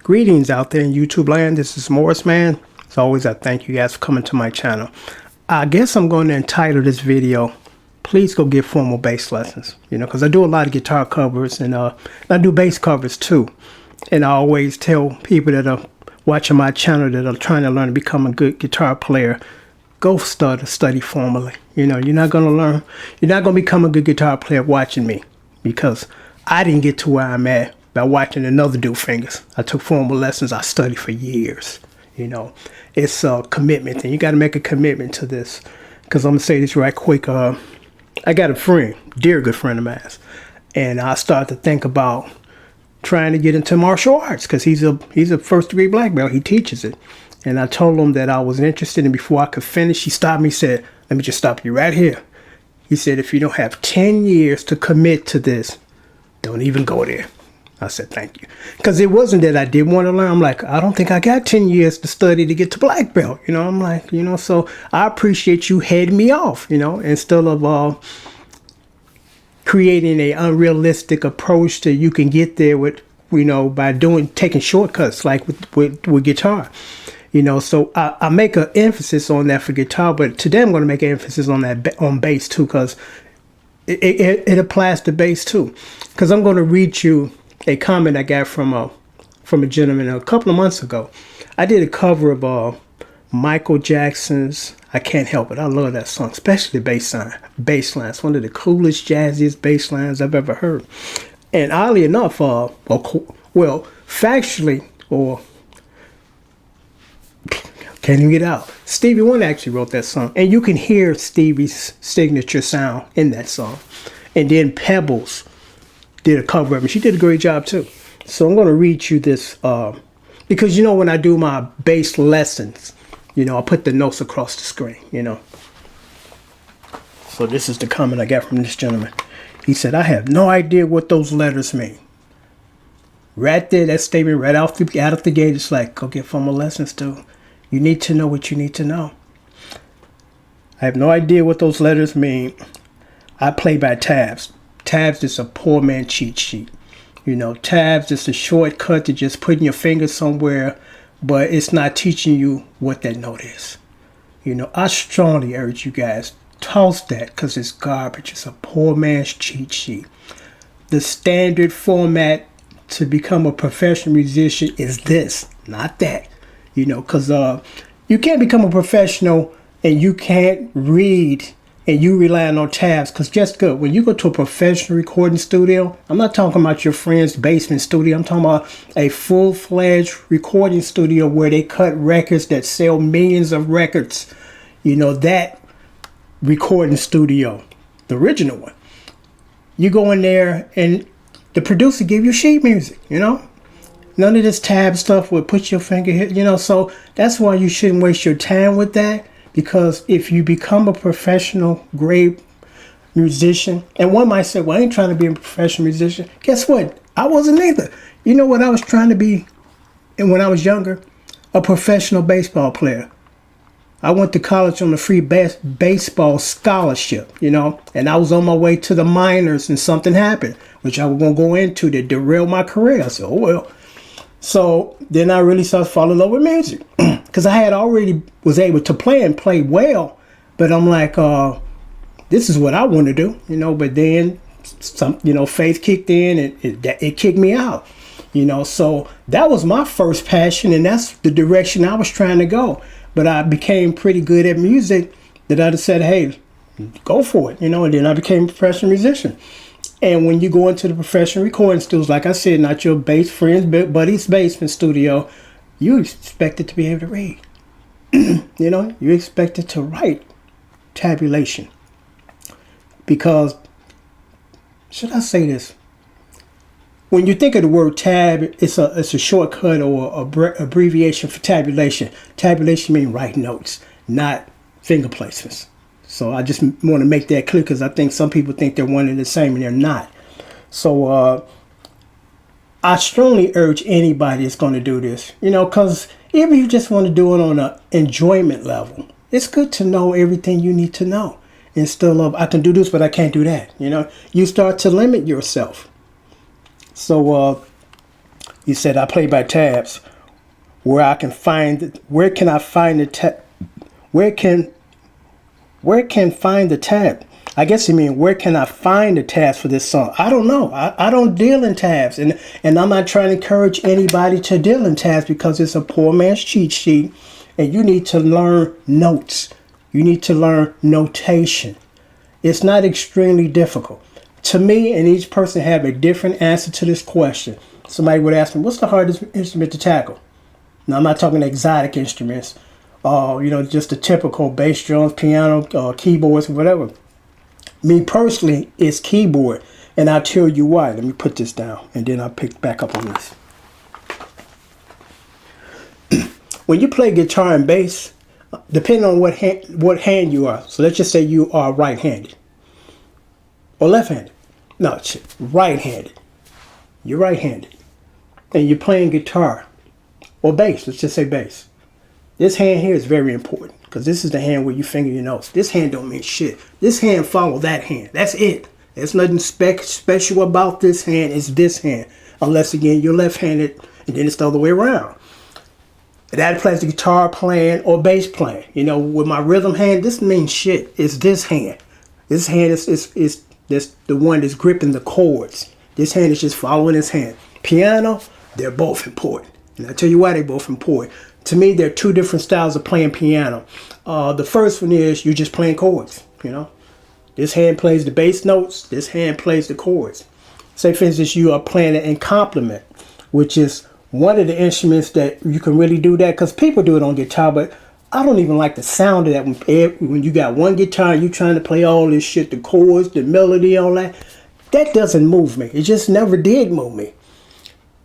Greetings out there in YouTube land. This is Morris Man. As always, I thank you guys for coming to my channel. I guess I'm going to entitle this video, Please Go Get Formal Bass Lessons. Because I do a lot of guitar covers and I do bass covers too. And I always tell people that are watching my channel that are trying to learn to become a good guitar player, go study formally. You're not going to become a good guitar player watching me, because I didn't get to where I'm at by watching another do fingers. I took formal lessons. I studied for years. It's a commitment thing. You got to make a commitment to this. Because I'm going to say this right quick. I got a friend, dear good friend of mine, and I started to think about trying to get into martial arts, because he's a first degree black belt. He teaches it. And I told him that I was interested, and before I could finish, he stopped me and said, let me just stop you right here. He said, if you don't have 10 years to commit to this, don't even go there. I said, thank you. Because it wasn't that I didn't want to learn. I'm like, I don't think I got 10 years to study to get to black belt. I'm like, so I appreciate you heading me off, instead of creating a unrealistic approach to you can get there with, by taking shortcuts like with guitar. So I make an emphasis on that for guitar, but today I'm going to make an emphasis on that on bass too, because it applies to bass too. Because I'm going to read you a comment I got from a gentleman a couple of months ago. I did a cover of Michael Jackson's "I Can't Help It." I love that song, especially the bass line. It's one of the coolest, jazziest bass lines I've ever heard. And oddly enough, factually, or can't even get out, Stevie Wonder actually wrote that song, and you can hear Stevie's signature sound in that song. And then Pebbles did a cover of it. She did a great job too. So I'm going to read you this because when I do my bass lessons, I put the notes across the screen. So this is the comment I got from this gentleman. He said, I have no idea what those letters mean. Right there, that statement right out of the gate, it's like, go get formal lessons too. You need to know what you need to know. I have no idea what those letters mean. I play by tabs. Tabs is a poor man cheat sheet. Tabs is a shortcut to just putting your finger somewhere, but it's not teaching you what that note is. I strongly urge you guys, toss that, because it's garbage. It's a poor man's cheat sheet. The standard format to become a professional musician is this, not that. Because you can't become a professional and you can't read and you relying on tabs. Because just good, when you go to a professional recording studio, I'm not talking about your friend's basement studio. I'm talking about a full-fledged recording studio where they cut records that sell millions of records. That recording studio, the original one. You go in there and the producer give you sheet music, None of this tab stuff would put your finger here, so that's why you shouldn't waste your time with that. Because if you become a professional grade musician, and one might say, well, I ain't trying to be a professional musician. Guess what? I wasn't either. You know what I was trying to be, and when I was younger? A professional baseball player. I went to college on a free baseball scholarship, and I was on my way to the minors and something happened, which I was going to go into to derail my career. I said, oh, well. So then I really started falling in love with music, because I had already was able to play and play well, but I'm like, this is what I want to do, but then some, faith kicked in and it kicked me out, so that was my first passion, and that's the direction I was trying to go. But I became pretty good at music that I just said, hey, go for it, and then I became a professional musician. And when you go into the professional recording studios, like I said, not your bass friend's buddy's basement studio, you expect it to be able to read. You expect it to write tabulation. Because, should I say this? When you think of the word tab, it's a shortcut or abbreviation for tabulation. Tabulation means write notes, not finger placements. So I just want to make that clear, because I think some people think they're one and the same, and they're not. So I strongly urge anybody that's going to do this, because even if you just want to do it on an enjoyment level, it's good to know everything you need to know. Instead of, I can do this, but I can't do that. You start to limit yourself. So You said I play by tabs. Where can I find the tab? Where can find the tab? I guess you mean where can I find the tabs for this song? I don't know. I don't deal in tabs, and I'm not trying to encourage anybody to deal in tabs because it's a poor man's cheat sheet, and you need to learn notes. You need to learn notation. It's not extremely difficult. To me, and each person have a different answer to this question. Somebody would ask me, what's the hardest instrument to tackle? Now, I'm not talking exotic instruments, just the typical bass drums, piano, keyboards, whatever. Me personally, it's keyboard, and I'll tell you why. Let me put this down, and then I'll pick back up on this. When you play guitar and bass, depending on what hand you are, so let's just say you are right-handed or left-handed. No, right-handed. You're right-handed, and you're playing guitar or bass. Let's just say bass. This hand here is very important because this is the hand where you finger your notes. This hand don't mean shit. This hand follow that hand. That's it. There's nothing special about this hand. It's this hand. Unless, again, you're left-handed and then it's the other way around. That applies to guitar playing or bass playing. With my rhythm hand, this means shit. It's this hand. This hand is this the one that's gripping the chords. This hand is just following this hand. Piano, they're both important. And I'll tell you why they're both important. To me, there are two different styles of playing piano. The first one is you're just playing chords, This hand plays the bass notes. This hand plays the chords. Say, for instance, you are playing it in complement, which is one of the instruments that you can really do that, because people do it on guitar, but I don't even like the sound of that when you got one guitar and you trying to play all this shit, the chords, the melody, all that. That doesn't move me. It just never did move me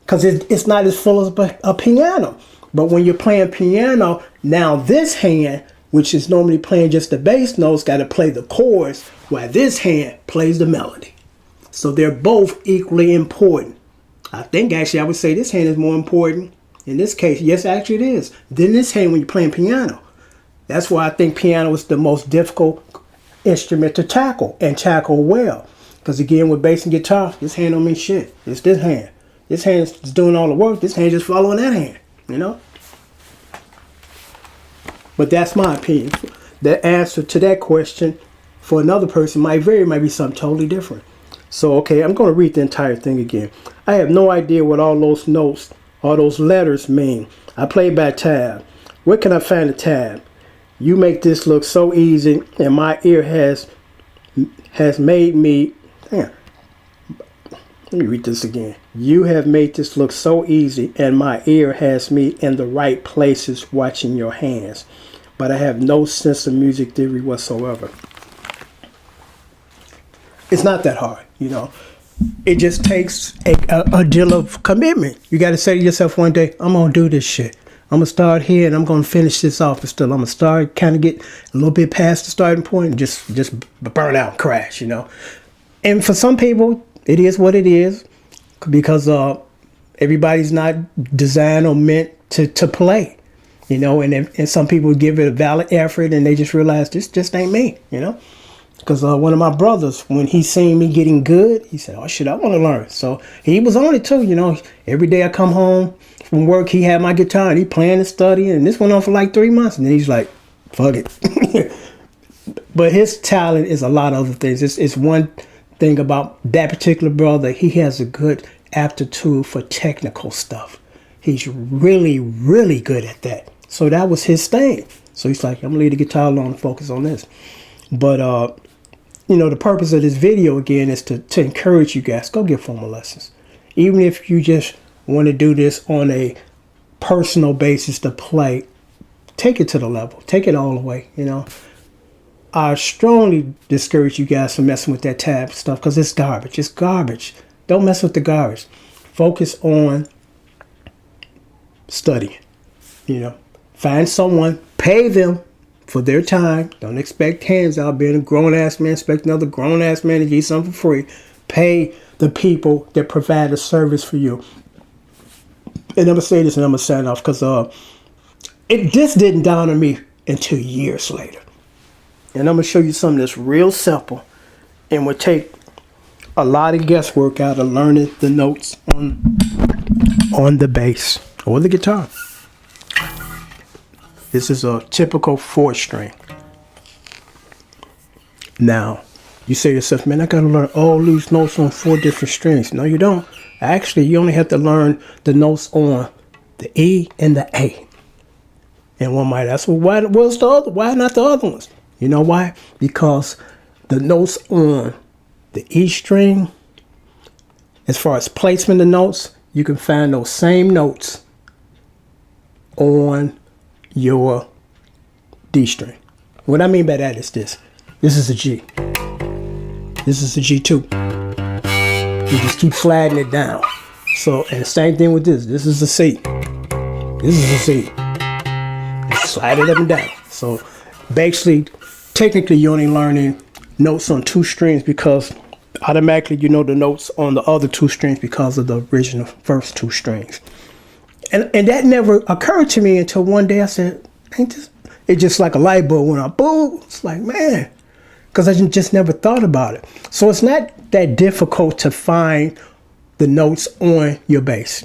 because it's not as full as a piano. But when you're playing piano, now this hand, which is normally playing just the bass notes, got to play the chords, while this hand plays the melody. So they're both equally important. I think actually I would say this hand is more important in this case. Yes, actually it is. Than this hand when you're playing piano. That's why I think piano is the most difficult instrument to tackle and tackle well. Because again, with bass and guitar, this hand don't mean shit. It's this hand. This hand is doing all the work. This hand is just following that hand. But that's my opinion. The answer to that question for another person might be something totally different. So, okay, I'm going to read the entire thing again. I have no idea what all those notes, all those letters mean. I play by tab. Where can I find the tab? You make this look so easy, and my ear has made me... Damn. Let me read this again. You have made this look so easy, and my ear has me in the right places watching your hands. But I have no sense of music theory whatsoever. It's not that hard, It just takes a deal of commitment. You got to say to yourself one day, I'm going to do this shit. I'm going to start here and I'm going to finish this off. But still, I'm going to start, kind of get a little bit past the starting point and just burn out and crash, And for some people, it is what it is because everybody's not designed or meant to play, and some people give it a valid effort and they just realize this just ain't me, Because one of my brothers, when he seen me getting good, he said, oh, shit, I want to learn. So he was on it, too. Every day I come home from work, he had my guitar and he playing and studying. And this went on for like 3 months. And then he's like, fuck it. But his talent is a lot of other things. It's one thing about that particular brother. He has a good aptitude for technical stuff. He's really, really good at that. So that was his thing. So he's like, I'm going to leave the guitar alone and focus on this. But, the purpose of this video, again, is to encourage you guys. Go get formal lessons. Even if you just want to do this on a personal basis to play, take it to the level. Take it all the way, I strongly discourage you guys from messing with that tab stuff because it's garbage. It's garbage. Don't mess with the garbage. Focus on studying. Find someone, pay them for their time. Don't expect hands out. Being a grown-ass man, expect another grown-ass man to give you something for free. Pay the people that provide a service for you. And I'm going to say this and I'm going to sign off because this didn't dawn on me until years later. And I'm going to show you something that's real simple and will take a lot of guesswork out of learning the notes on on the bass or the guitar. This is a typical 4-string. Now, you say to yourself, man, I gotta learn all these notes on 4 different strings. No, you don't. Actually, you only have to learn the notes on the E and the A. And one might ask, well, why not the other ones? You know why? Because the notes on the E string, as far as placement of notes, you can find those same notes on your D string. What I mean by that is this. This is a G. This is a G2. You just keep sliding it down. So, and the same thing with this. This is a C. This is a C. Just slide it up and down. So, basically, technically, you're only learning notes on 2 strings because automatically you know the notes on the other 2 strings because of the original first 2 strings. And that never occurred to me until one day I said, ain't this? It just like a light bulb went up. Boom. It's like, man. Because I just never thought about it. So it's not that difficult to find the notes on your bass.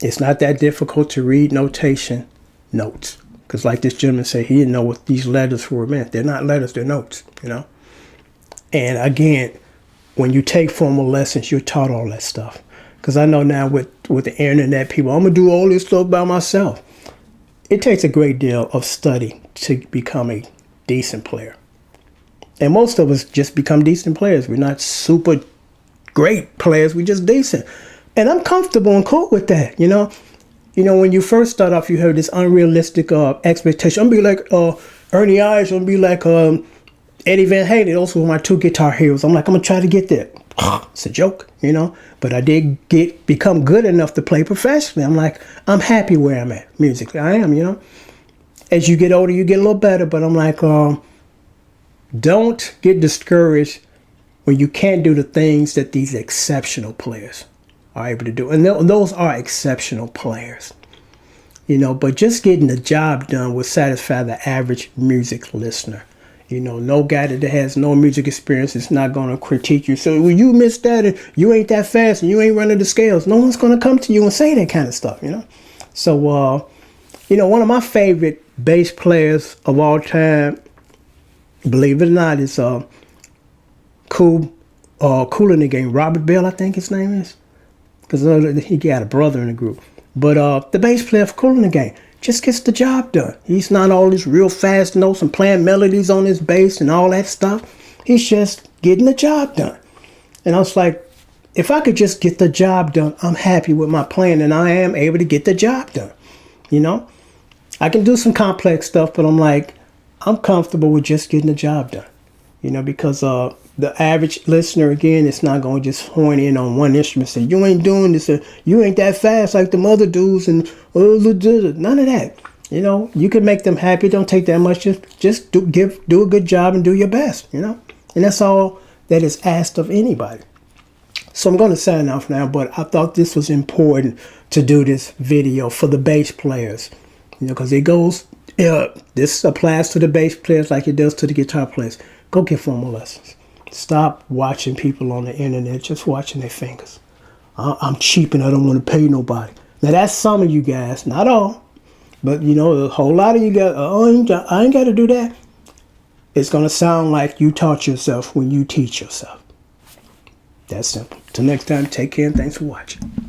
It's not that difficult to read notation notes. Because like this gentleman said, he didn't know what these letters were meant. They're not letters, they're notes, you know. And again, when you take formal lessons, you're taught all that stuff. Because I know now with the internet, people, I'm going to do all this stuff by myself. It takes a great deal of study to become a decent player. And most of us just become decent players. We're not super great players. We're just decent. And I'm comfortable and cool with that, you know. You know, when you first start off, you have this unrealistic expectation. I'm going to be like Ernie Ives. I'm going to be like Eddie Van Halen. Those were my 2 guitar heroes. I'm like, I'm going to try to get there. It's a joke, you know. But I did become good enough to play professionally. I'm like, I'm happy where I'm at musically. I am, you know. As you get older, you get a little better. But I'm like, don't get discouraged when you can't do the things that these exceptional players are able to do. And those are exceptional players, you know, but just getting the job done will satisfy the average music listener. You know, no guy that has no music experience is not going to critique you. So, well, you missed that and you ain't that fast and you ain't running the scales. No one's going to come to you and say that kind of stuff, you know. So, you know, one of my favorite bass players of all time, believe it or not, is Cool in the Game. Robert Bell, I think his name is. Because he got a brother in the group. But the bass player for Cool in the Game just gets the job done. He's not all these real fast notes and playing melodies on his bass and all that stuff. He's just getting the job done. And I was like, if I could just get the job done, I'm happy with my playing and I am able to get the job done. You know, I can do some complex stuff, but I'm like, I'm comfortable with just getting the job done. You know, because the average listener, again, is not going to just horn in on one instrument and say, you ain't doing this, or you ain't that fast like the other dudes, and none of that. You know, you can make them happy. Don't take that much. Just do a good job and do your best, you know. And that's all that is asked of anybody. So I'm going to sign off now, but I thought this was important to do this video for the bass players, you know, because it goes, this applies to the bass players like it does to the guitar players. Go get formal lessons. Stop watching people on the internet, just watching their fingers. I'm cheap and I don't want to pay nobody. Now that's some of you guys, not all, but you know, a whole lot of you guys, I ain't got to do that. It's going to sound like you taught yourself when you teach yourself. That's simple. Till next time, take care and thanks for watching.